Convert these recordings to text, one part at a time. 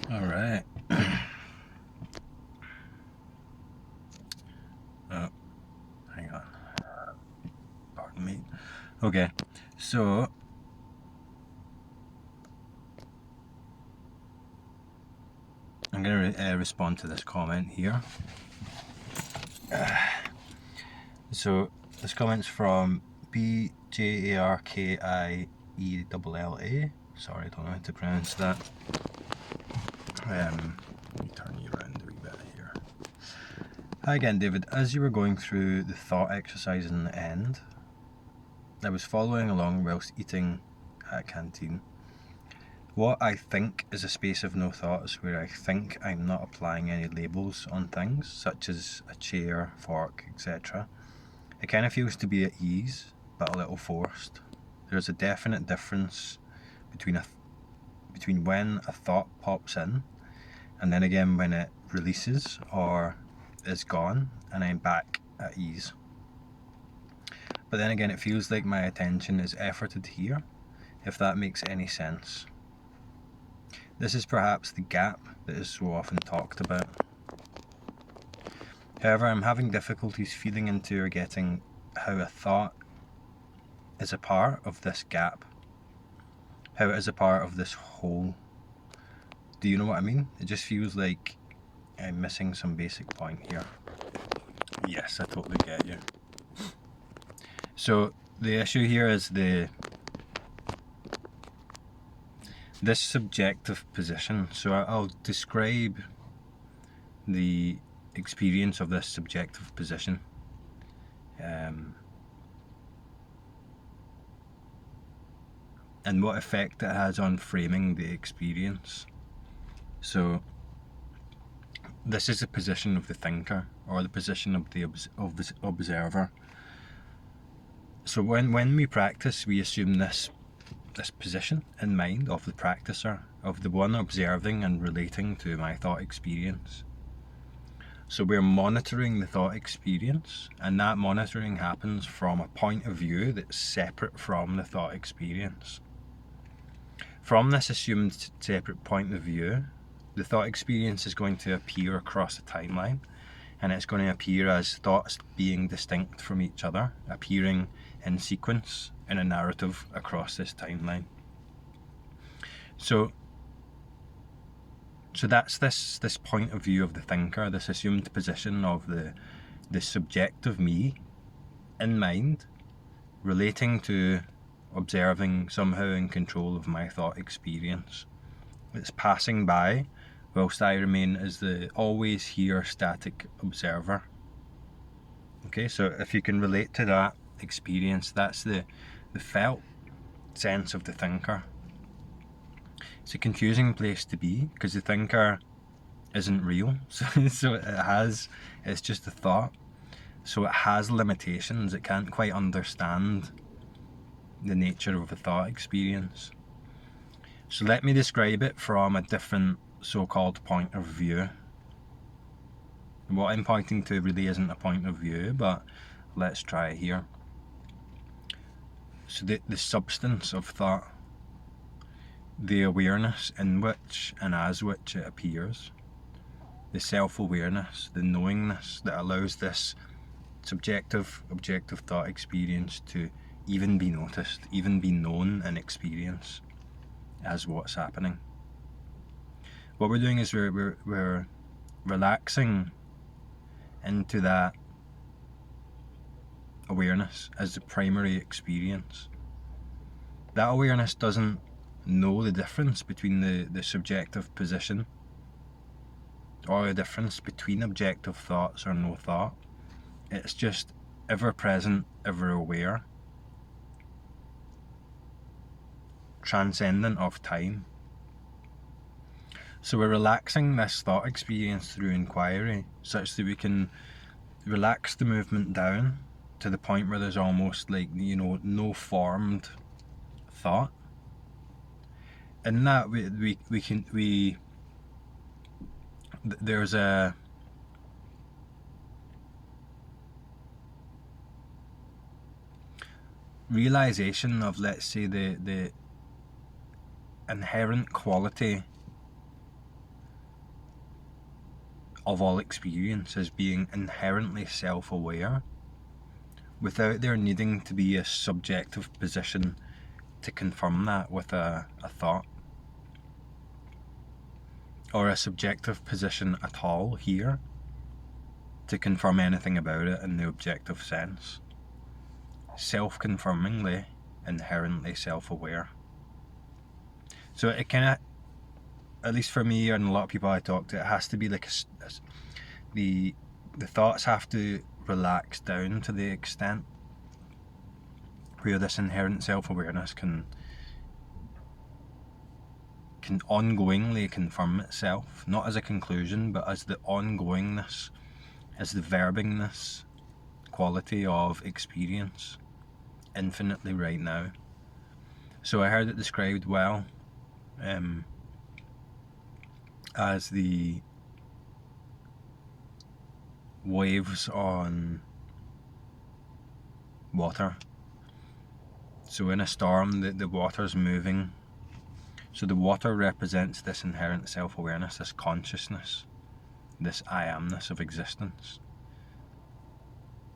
All right. Oh, hang on. Pardon me. Okay, so I'm going to respond to this comment here. So this comment's from BJARKIELLA. Sorry, I don't know how to pronounce that. Let me turn you around a wee bit here. Hi again, David. As you were going through the thought exercise in the end, I was following along whilst eating at a canteen. What I think is a space of no thought is where I think I'm not applying any labels on things, such as a chair, fork, etc. It kind of feels to be at ease, but a little forced. There's a definite difference between when a thought pops in, and then again when it releases or is gone, and I'm back at ease. But then again, it feels like my attention is efforted here, if that makes any sense. This is perhaps the gap that is so often talked about. However, I'm having difficulties feeling into or getting how a thought is a part of this gap, how it is a part of this whole. Do you know what I mean? It just feels like I'm missing some basic point here. Yes, I totally get you. So the issue here is this subjective position. So I'll describe the experience of this subjective position. And what effect it has on framing the experience. So this is the position of the thinker, or the position of the observer. So when we practice, we assume this position in mind of the practicer, of the one observing and relating to my thought experience. So we're monitoring the thought experience, and that monitoring happens from a point of view that's separate from the thought experience. From this assumed separate point of view, the thought experience is going to appear across a timeline, and it's going to appear as thoughts being distinct from each other, appearing in sequence in a narrative across this timeline. So that's this point of view of the thinker, this assumed position of the subjective me in mind, relating to observing, somehow in control of my thought experience. It's passing by whilst I remain as the always here static observer. Okay, so if you can relate to that experience, that's the felt sense of the thinker. It's a confusing place to be because the thinker isn't real, so it's just a thought, so it has limitations. It can't quite understand the nature of a thought experience. So let me describe it from a different so-called point of view. What I'm pointing to really isn't a point of view, but let's try it here. So the substance of thought, the awareness in which and as which it appears, the self-awareness, the knowingness that allows this subjective, objective thought experience to even be noticed, even be known and experienced as what's happening. What we're doing is we're relaxing into that awareness as the primary experience. That awareness doesn't know the difference between the subjective position or the difference between objective thoughts or no thought. It's just ever present, ever aware, transcendent of time. So we're relaxing this thought experience through inquiry such that we can relax the movement down to the point where there's almost like, no formed thought. In that there's a realization of, let's say, the inherent quality of all experience as being inherently self-aware, without there needing to be a subjective position to confirm that with a thought, or a subjective position at all here to confirm anything about it in the objective sense. Self-confirmingly, inherently self-aware. So it kind of, at least for me and a lot of people I talk to, it has to be like the thoughts have to relax down to the extent where this inherent self-awareness can ongoingly confirm itself, not as a conclusion, but as the ongoingness, as the verbingness quality of experience, infinitely right now. So I heard it described well as the waves on water. So in a storm, the water's moving. So the water represents this inherent self-awareness, this consciousness, this I amness of existence.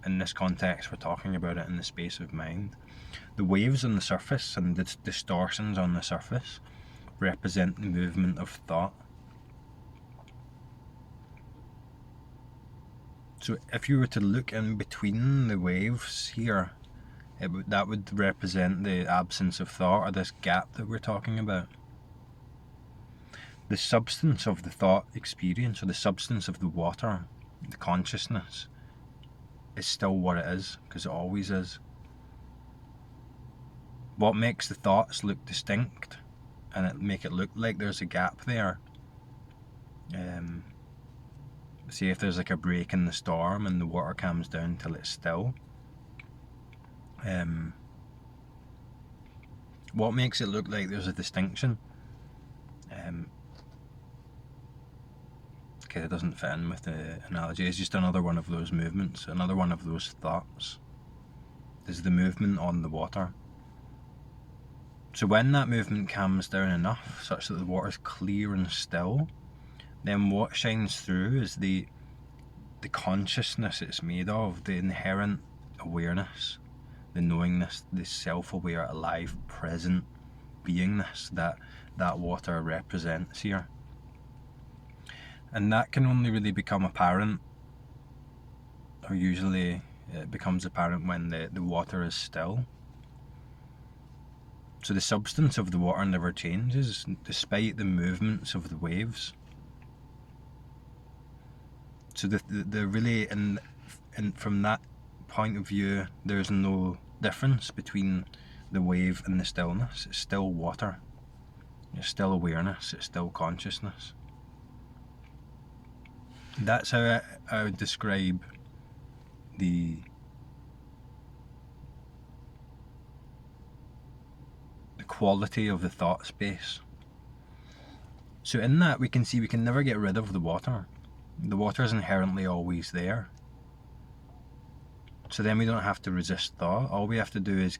In this context, we're talking about it in the space of mind. The waves on the surface and the distortions on the surface represent the movement of thought. So if you were to look in between the waves here, that would represent the absence of thought, or this gap that we're talking about. The substance of the thought experience, or the substance of the water, the consciousness, is still what it is, because it always is. What makes the thoughts look distinct and make it look like there's a gap there, say if there's like a break in the storm and the water calms down till it's still, what makes it look like there's a distinction? Okay, it doesn't fit in with the analogy. It's just another one of those movements, another one of those thoughts. Is the movement on the water. So when that movement calms down enough such that the water's clear and still, then what shines through is the consciousness it's made of, the inherent awareness, the knowingness, the self-aware, alive, present beingness that water represents here. And that can only really become apparent, or usually it becomes apparent when the water is still. So the substance of the water never changes, despite the movements of the waves. So the really, and from that point of view, there's no difference between the wave and the stillness. It's still water. It's still awareness. It's still consciousness. That's how I would describe the quality of the thought space. So in that we can see we can never get rid of the water. The water is inherently always there. So then we don't have to resist thought. All we have to do is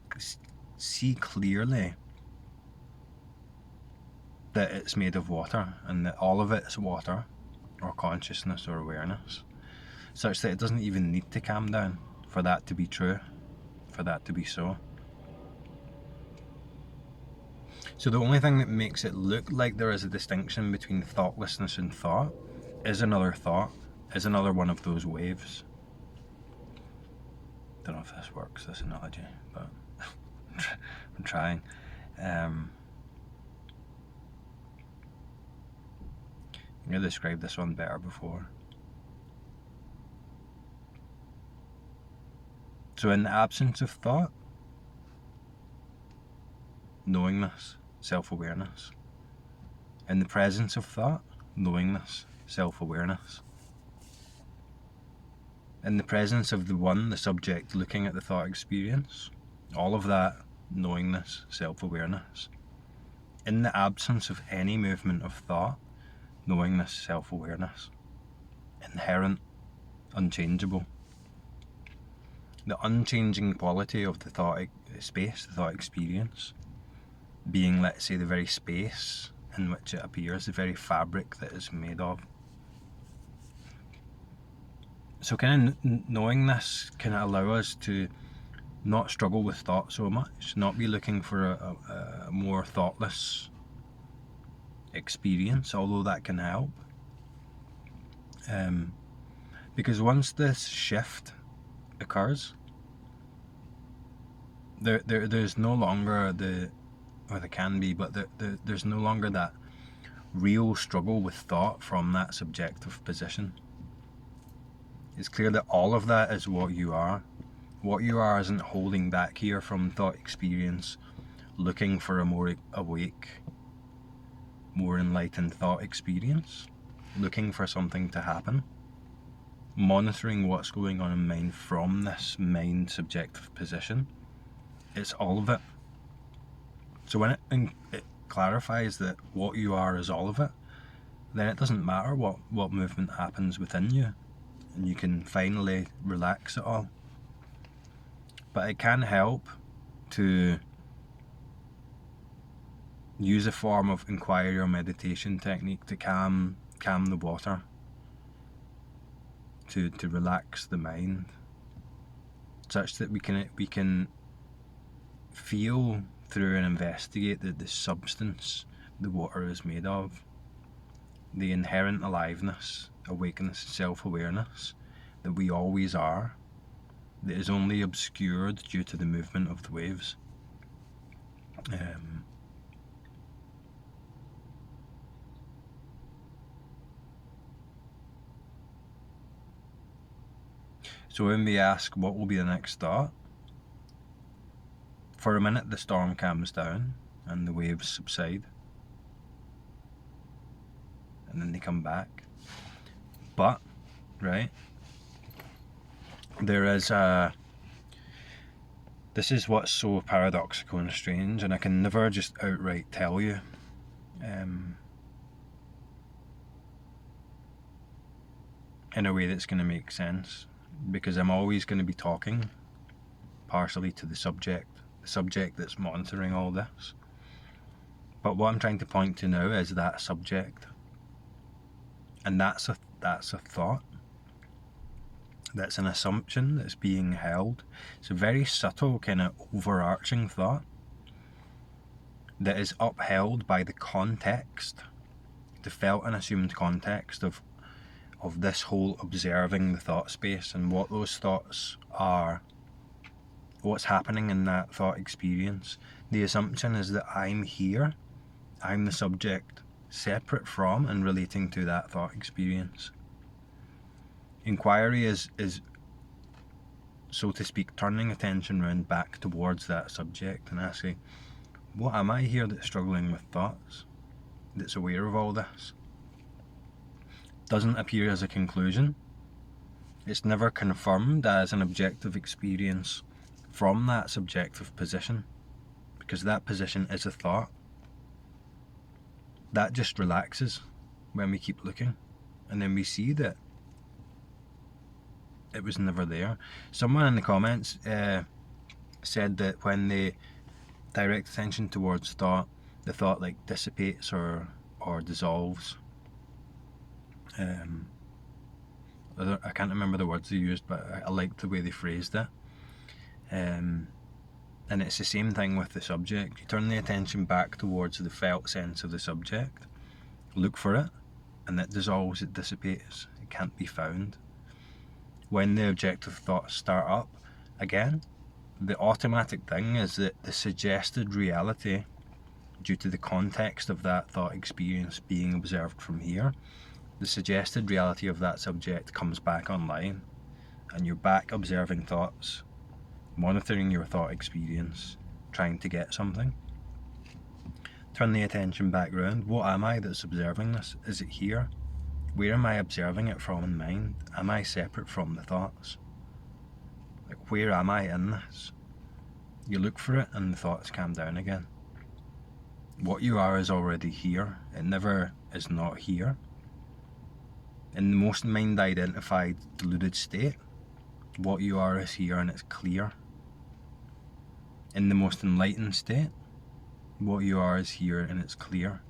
see clearly that it's made of water, and that all of it is water, or consciousness, or awareness, such that it doesn't even need to calm down for that to be true, for that to be so. So the only thing that makes it look like there is a distinction between thoughtlessness and thought is another thought, is another one of those waves. Don't know if this works, this analogy, but I'm trying. I'm going to describe this one better before. So in the absence of thought, knowingness, self-awareness. In the presence of thought, knowingness, self-awareness. In the presence of the one, the subject looking at the thought experience, all of that, knowingness, self-awareness. In the absence of any movement of thought, knowingness, self-awareness. Inherent, unchangeable. The unchanging quality of the thought space, the thought experience, being, let's say, the very space in which it appears, the very fabric that it's made of. So kind of knowing this can allow us to not struggle with thought so much, not be looking for a more thoughtless experience, although that can help. Because once this shift occurs, there's no longer or there can be, but there's no longer that real struggle with thought from that subjective position. It's clear that all of that is what you are. What you are isn't holding back here from thought experience, looking for a more awake, more enlightened thought experience, looking for something to happen, monitoring what's going on in mind from this mind subjective position. It's all of it. So when it clarifies that what you are is all of it, then it doesn't matter what movement happens within you, and you can finally relax it all. But it can help to use a form of inquiry or meditation technique to calm the water, to relax the mind, such that we can feel through and investigate the substance the water is made of, the inherent aliveness, awakeness, self-awareness that we always are, that is only obscured due to the movement of the waves. So when we ask what will be the next thought, for a minute the storm calms down and the waves subside, and then they come back. But, right, there is this is what's so paradoxical and strange, and I can never just outright tell you. In a way that's going to make sense, because I'm always going to be talking partially to the subject that's monitoring all this. But what I'm trying to point to now is that subject, and that's a thought. That's an assumption that's being held. It's a very subtle kind of overarching thought that is upheld by the context, the felt and assumed context of this whole observing the thought space and what those thoughts are, what's happening in that thought experience. The assumption is that I'm here, I'm the subject, separate from and relating to that thought experience. Inquiry is, so to speak, turning attention round back towards that subject and asking, what am I here that's struggling with thoughts, that's aware of all this? Doesn't appear as a conclusion. It's never confirmed as an objective experience from that subjective position, because that position is a thought. That just relaxes when we keep looking, and then we see that it was never there. Someone in the comments said that when they direct attention towards thought, the thought like dissipates or dissolves. I can't remember the words they used, but I liked the way they phrased it. And it's the same thing with the subject. You turn the attention back towards the felt sense of the subject, look for it, and it dissolves, it dissipates, it can't be found. When the objective thoughts start up again, the automatic thing is that the suggested reality, due to the context of that thought experience being observed from here, the suggested reality of that subject comes back online, and you're back observing thoughts, monitoring your thought experience, trying to get something. Turn the attention back round. What am I that's observing this? Is it here? Where am I observing it from in mind? Am I separate from the thoughts? Like, where am I in this? You look for it and the thoughts calm down again. What you are is already here. It never is not here. In the most mind-identified, deluded state, what you are is here and it's clear. In the most enlightened state, what you are is here and it's clear.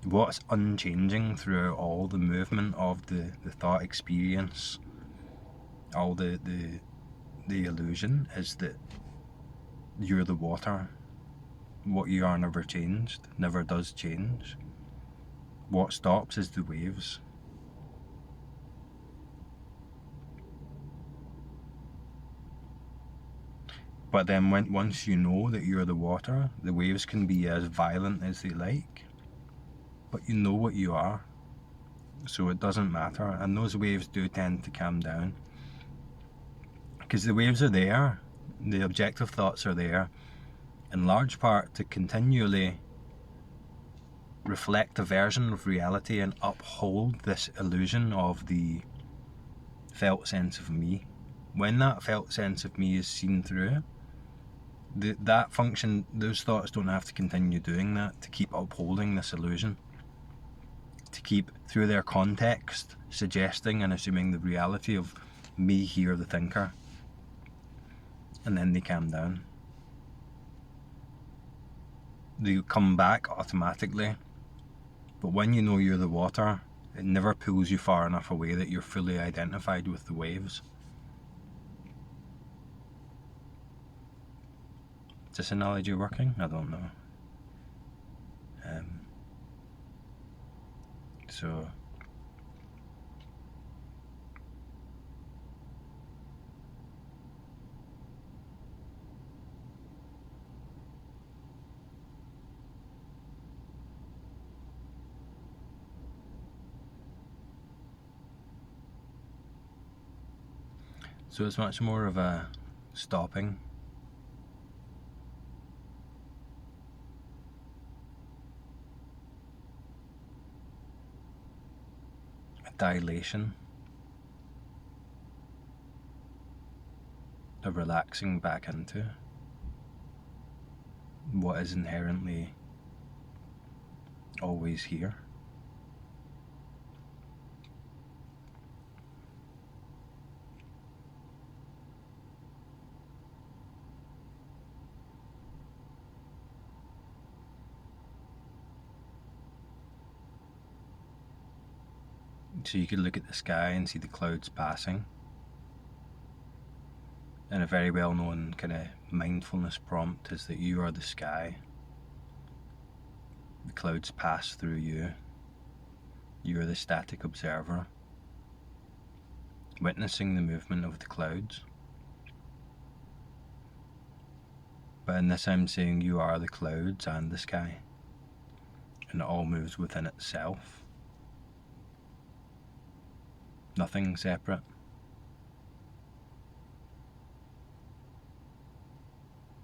What's unchanging throughout all the movement of the thought experience, all the illusion, is that you're the water. What you are never changed, never does change. What stops is the waves. But then once you know that you're the water, the waves can be as violent as they like, but you know what you are, so it doesn't matter. And those waves do tend to calm down, because the waves are there, the objective thoughts are there, in large part to continually reflect a version of reality and uphold this illusion of the felt sense of me. When that felt sense of me is seen through, that function, those thoughts don't have to continue doing that to keep upholding this illusion, to keep, through their context, suggesting and assuming the reality of me here, the thinker, and then they calm down. They come back automatically, but when you know you're the water, it never pulls you far enough away that you're fully identified with the waves. Is this analogy working? I don't know. So it's much more of a stopping, a dilation, a relaxing back into what is inherently always here. So you could look at the sky and see the clouds passing. And a very well known kind of mindfulness prompt is that you are the sky. The clouds pass through you. You are the static observer, witnessing the movement of the clouds. But in this I'm saying you are the clouds and the sky, and it all moves within itself. Nothing separate.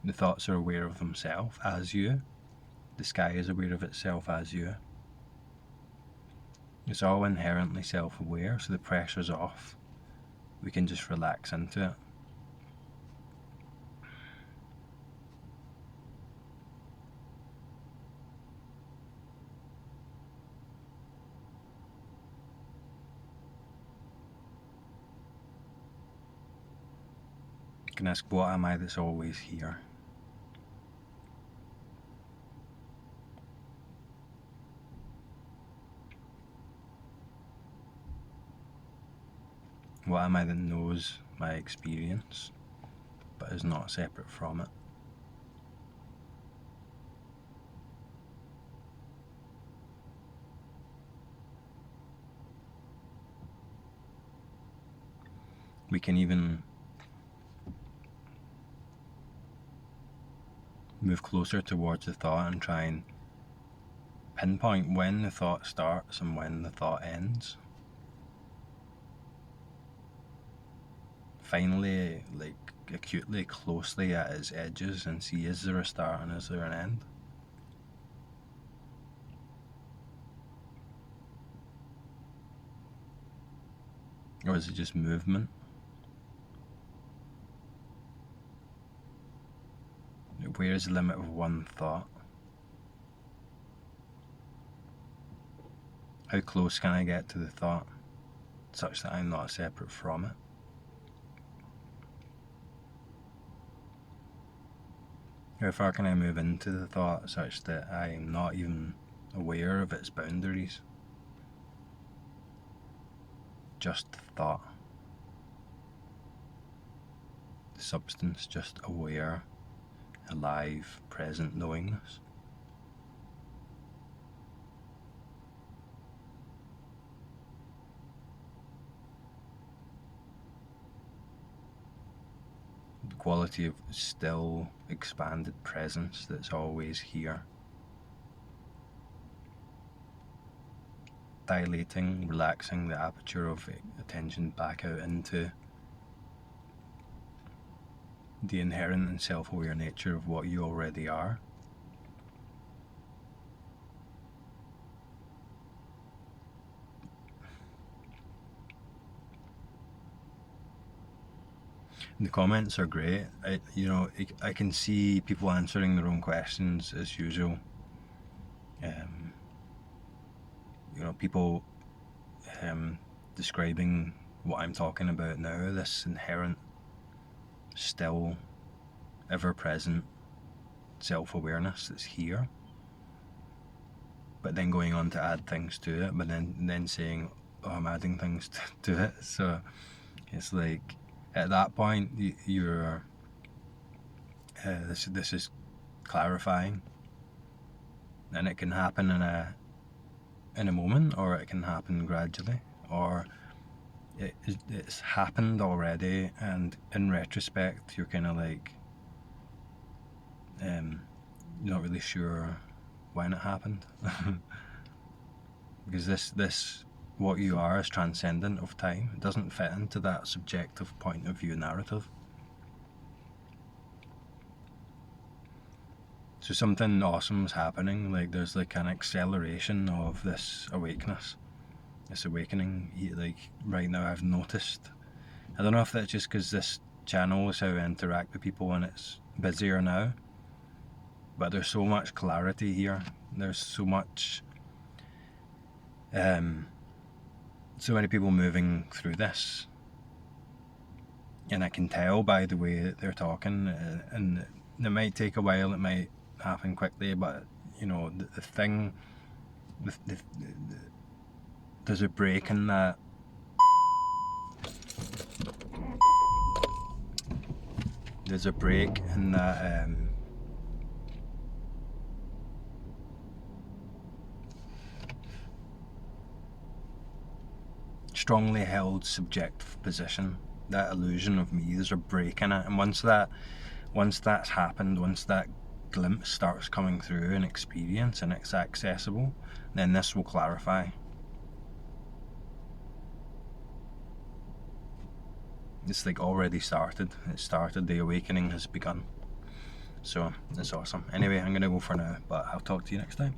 The thoughts are aware of themselves as you. The sky is aware of itself as you. It's all inherently self-aware, so the pressure's off. We can just relax into it. You can ask, what am I that's always here? What am I that knows my experience, but is not separate from it? We can even move closer towards the thought and try and pinpoint when the thought starts and when the thought ends. Finally, like acutely, closely at its edges and see, is there a start and is there an end? Or is it just movement? Where is the limit of one thought? How close can I get to the thought such that I'm not separate from it? How far can I move into the thought such that I'm not even aware of its boundaries. Just thought. Substance, just aware, alive, present knowingness. The quality of still, expanded presence that's always here. Dilating, relaxing the aperture of attention back out into the inherent and self-aware nature of what you already are. The comments are great. I can see people answering their own questions as usual. People describing what I'm talking about now, this inherent, still, ever-present self-awareness that's here, but then going on to add things to it, but then saying, oh, I'm adding things to it. So it's like, at that point, you're this is clarifying, and it can happen in a moment, or it can happen gradually, or it's happened already, and in retrospect you're kind of like you're not really sure when it happened. Because this what you are is transcendent of time. It doesn't fit into that subjective point of view narrative. So something awesome is happening, like there's like an acceleration of this awakening. Like right now I've noticed, I don't know if that's just because this channel is how I interact with people and it's busier now, but there's so much clarity here, there's so much so many people moving through this, and I can tell by the way that they're talking, and it might take a while, it might happen quickly, but the thing, there's a break in that. There's a break in that strongly held subjective position, that illusion of me. There's a break in it, and once that's happened, once that glimpse starts coming through in experience and it's accessible, then this will clarify. It's like already started. It started. The awakening has begun. So it's awesome. Anyway, I'm gonna go for now, but I'll talk to you next time.